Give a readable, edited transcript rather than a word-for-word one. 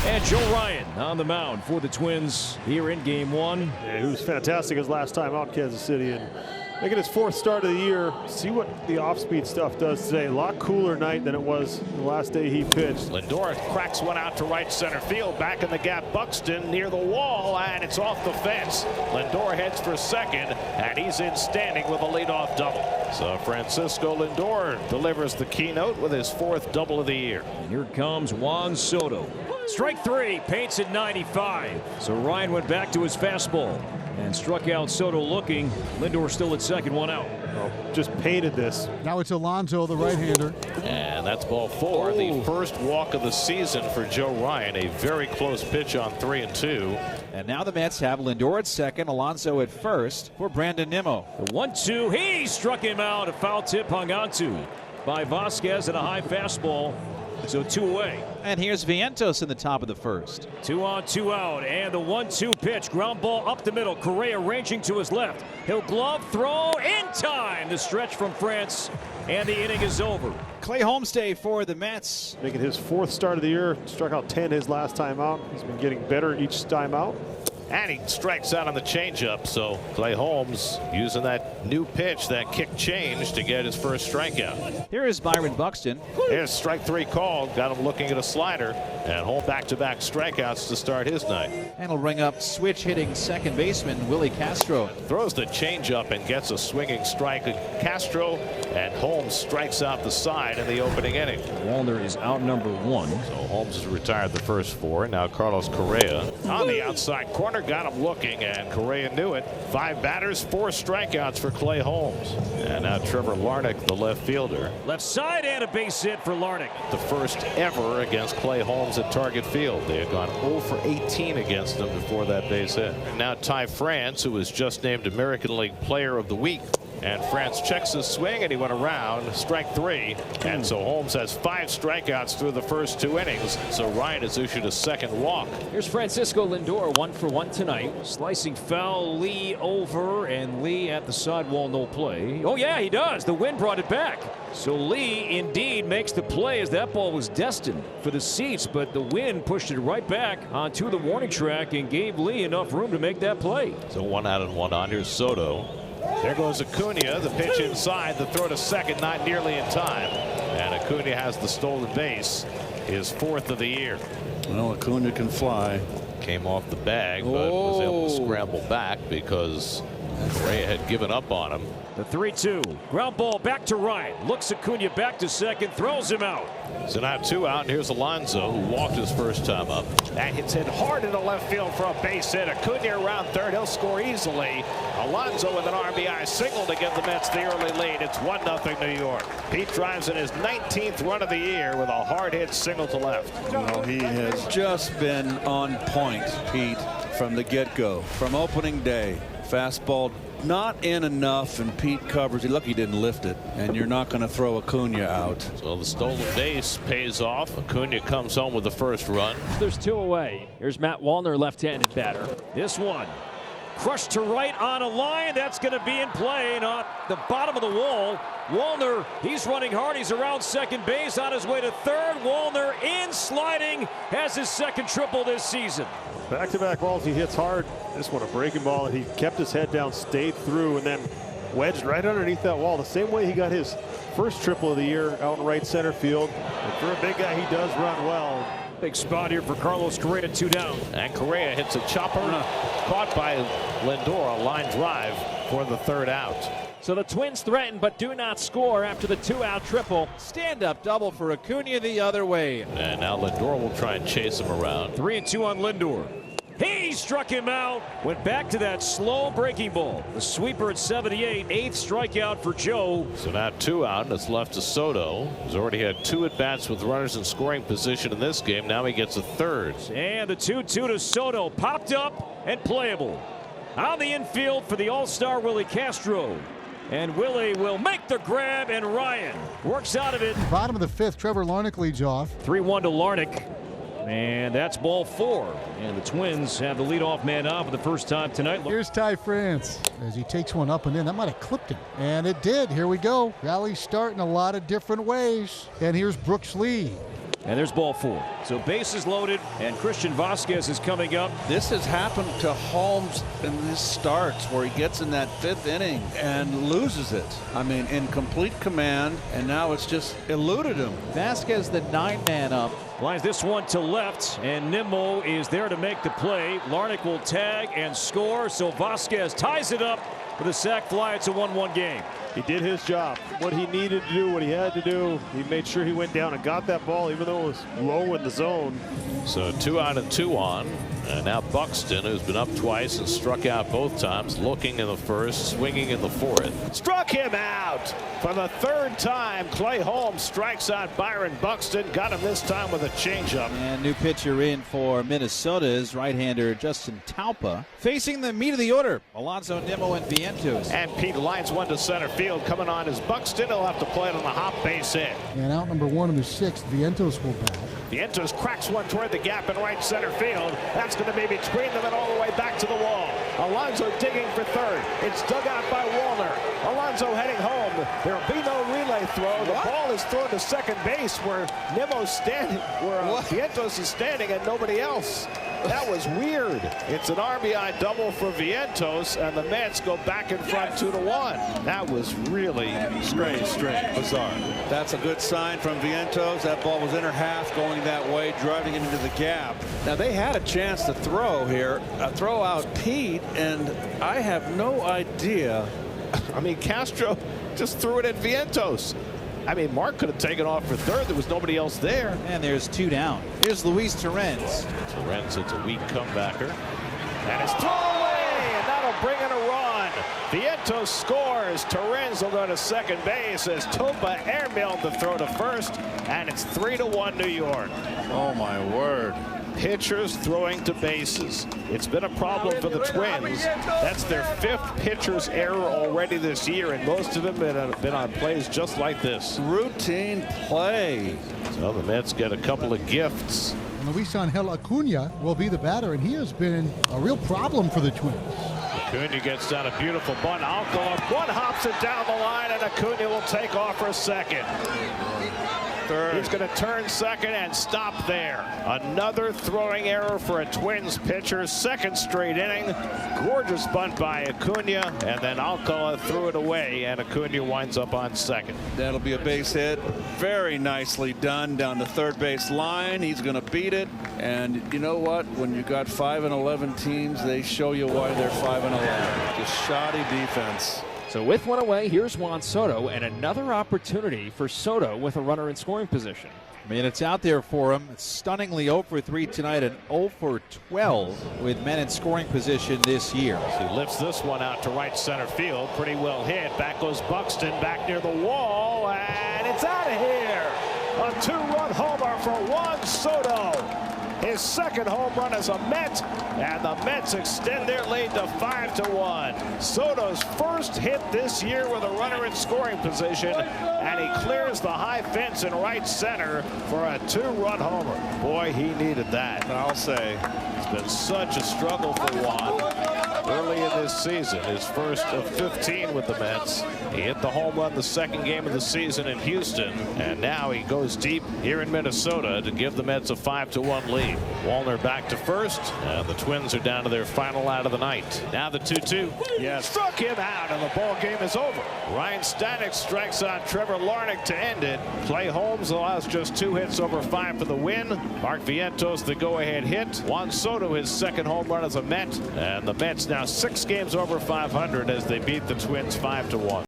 And Joe Ryan on the mound for the Twins here in Game 1. Yeah, he was fantastic his last time out in Kansas City, and making his 4th start of the year. See what the off-speed stuff does today. A lot cooler night than it was the last day he pitched. Lindor cracks one out to right center field. Back in the gap, Buxton near the wall, and it's off the fence. Lindor heads for second, and he's in standing with a leadoff double. So Francisco Lindor delivers the keynote with his 4th double of the year. And here comes Juan Soto. Strike 3, paints at 95. So Ryan went back to his fastball and struck out Soto looking. Lindor still at second, 1 out. Oh, just painted this. Now it's Alonso, the right-hander. And that's ball 4. The first walk of the season for Joe Ryan. A very close pitch on 3 and 2. And now the Mets have Lindor at second, Alonso at first for Brandon Nimmo. The 1-2, he struck him out. A foul tip hung onto by Vasquez and a high fastball. So 2 away. And here's Vientos in the top of the first. 2 on, 2 out, and the 1-2 pitch. Ground ball up the middle. Correa ranging to his left. He'll glove throw in time. The stretch from France, and the inning is over. Clay Holmes day for the Mets. Making his 4th start of the year. Struck out 10 his last time out. He's been getting better each time out. And he strikes out on the changeup. So Clay Holmes using that new pitch, that kick change, to get his first strikeout. Here is Byron Buxton. Here's strike 3 called. Got him looking at a slider. And Holmes back-to-back strikeouts to start his night. And he'll ring up switch hitting second baseman Willie Castro. Throws the changeup and gets a swinging strike at Castro. And Holmes strikes out the side in the opening inning. Wallner is out number 1. So Holmes has retired the first 4. Now Carlos Correa on the outside corner. Got him looking, and Correa knew it. 5 batters, 4 strikeouts for Clay Holmes. And now Trevor Larnach, the left fielder. Left side and a base hit for Larnach. The first ever against Clay Holmes at Target Field. They had gone 0 for 18 against him before that base hit. And now Ty France, who was just named American League Player of the Week. And France checks his swing, and he went around. Strike 3. And so Holmes has 5 strikeouts through the first 2 innings. So Ryan has issued a second walk. Here's Francisco Lindor, 1 for 1 tonight. Slicing foul, Lee over, and Lee at the sidewall, no play. Oh yeah, he does. The wind brought it back. So Lee indeed makes the play, as that ball was destined for the seats, but the wind pushed it right back onto the warning track and gave Lee enough room to make that play. So 1 out and 1 on. Here's Soto. There goes Acuna. The pitch inside. The throw to second, not nearly in time. And Acuna has the stolen base, his 4th of the year. Well, Acuna can fly. Came off the bag, but was able to scramble back because Correa had given up on him. The 3-2. Ground ball back to Ryan. Looks Acuna back to second. Throws him out. So now 2 out, and here's Alonso, who walked his first time up. That hits it hard into left field for a base hit. Acuna around third. He'll score easily. Alonso with an RBI single to give the Mets the early lead. It's 1-0 New York. Pete drives in his 19th run of the year with a hard hit single to left. No, he has just been on point, Pete, from the get-go, from opening day. Fastball not in enough, and Pete covers. Look, he didn't lift it, and you're not going to throw Acuna out. So the stolen base pays off. Acuna comes home with the first run. There's 2 away. Here's Matt Wallner, left-handed batter. This one crushed to right on a line. That's going to be in play, not the bottom of the wall. Wallner, he's running hard. He's around second base, on his way to third. Wallner in sliding, has his 2nd triple this season. Back-to-back balls he hits hard. This one a breaking ball, and he kept his head down, stayed through, and then wedged right underneath that wall. The same way he got his first triple of the year out in right center field. And for a big guy, he does run well. Big spot here for Carlos Correa, 2 down. And Correa hits a chopper, caught by Lindor, a line drive for the 3rd out. So the Twins threaten but do not score after the 2-out triple. Stand-up double for Acuna the other way. And now Lindor will try and chase him around. 3-2 on Lindor. He struck him out. Went back to that slow breaking ball. The sweeper at 78. 8th strikeout for Joe. So now 2 out, and it's left to Soto. He's already had 2 at-bats with runners in scoring position in this game. Now he gets a 3rd. And the 2-2 to Soto. Popped up and playable. On the infield for the All-Star Willie Castro. And Willie will make the grab, and Ryan works out of it. Bottom of the 5th, Trevor Larnach leads off. 3-1 to Larnach. And that's ball 4. And the Twins have the leadoff man on for the first time tonight. Here's Ty France as he takes one up and in. That might have clipped him. And it did. Here we go. Rallies start in a lot of different ways. And here's Brooks Lee. And there's ball 4. So bases loaded, and Christian Vasquez is coming up. This has happened to Holmes in his starts where he gets in that 5th inning and loses it. I mean, in complete command, and now it's just eluded him. Vasquez, the 9-man up. Lines this one to left, and Nimmo is there to make the play. Larnach will tag and score, so Vasquez ties it up with a sac fly. It's a 1-1 game. He did his job. What he needed to do, what he had to do, he made sure he went down and got that ball, even though it was low in the zone. So 2 out and 2 on. And now Buxton, who's been up twice and struck out both times, looking in the 1st, swinging in the 4th. Struck him out for the 3rd time. Clay Holmes strikes out Byron Buxton. Got him this time with a changeup. And new pitcher in for Minnesota is right-hander Justin Taupa. Facing the meat of the order, Alonso, Nimmo, and Vientos. And Pete lines one to center field. Coming on is Buxton. He'll have to play it on a hop base hit. And out number 1 of the 6th, Vientos will bat. Vientos cracks one toward the gap in right center field. That's going to be between them and all the way back to the wall. Alonso digging for 3rd. It's dug out by Wallner. Alonso heading home. There'll be no relay throw. The ball is thrown to second base where Nimmo's standing, where Vientos is standing and nobody else. That was weird. It's an RBI double for Vientos, and the Mets go back in front 2-1. That was really strange, bizarre. That's a good sign from Vientos. That ball was inner half going that way, driving him into the gap. Now they had a chance to throw here, throw out Pete, and I have no idea. I mean, Castro just threw it at Vientos. I mean, Mark could have taken off for 3rd. There was nobody else there. And there's 2 down. Here's Luis Torrens. Torrens, it's a weak comebacker. And it's thrown away, and that'll bring in a run. Vientos scores. Torrens will go to second base as Topa airmailed the throw to 1st, and it's 3-1 New York. Oh, my word. Pitchers throwing to bases. It's been a problem for the Twins. That's their 5th pitcher's error already this year, and most of them have been on plays just like this. Routine play. So the Mets get a couple of gifts. And Luis Angel Acuna will be the batter, and he has been a real problem for the Twins. Acuna gets down a beautiful bunt. Alcala one hops it down the line, and Acuna will take off for 2nd. He's going to turn 2nd and stop there. Another throwing error for a Twins pitcher. 2nd straight inning. Gorgeous bunt by Acuna, and then Alcala threw it away, and Acuna winds up on 2nd. That'll be a base hit. Very nicely done down the 3rd base line. He's going to beat it. And you know what? When you got 5-11 teams, they show you why they're 5-11. Just shoddy defense. So with one away, here's Juan Soto, and another opportunity for Soto with a runner in scoring position. I mean, it's out there for him. It's stunningly 0 for 3 tonight and 0 for 12 with men in scoring position this year. He lifts this one out to right center field. Pretty well hit. Back goes Buxton back near the wall, and it's out of here. A 2-run homer for Juan Soto. His 2nd home run as a Met, and the Mets extend their lead to 5-1. Soto's 1st hit this year with a runner in scoring position, and he clears the high fence in right center for a 2-run homer. Boy, he needed that. I'll say. It's been such a struggle for Juan early in this season. His 1st of 15 with the Mets. He hit the home run the 2nd game of the season in Houston, and now he goes deep here in Minnesota to give the Mets a 5-1 lead. Wallner back to 1st, and the Twins are down to their final out of the night. Now the 2-2. Yes. Struck him out, and the ball game is over. Ryan Stanek strikes out Trevor Larnach to end it. Clay Holmes allows just 2 hits over 5 for the win. Mark Vientos the go-ahead hit. Juan Soto his 2nd home run as a Met, and the Mets now 6 games over 500 as they beat the Twins 5-1.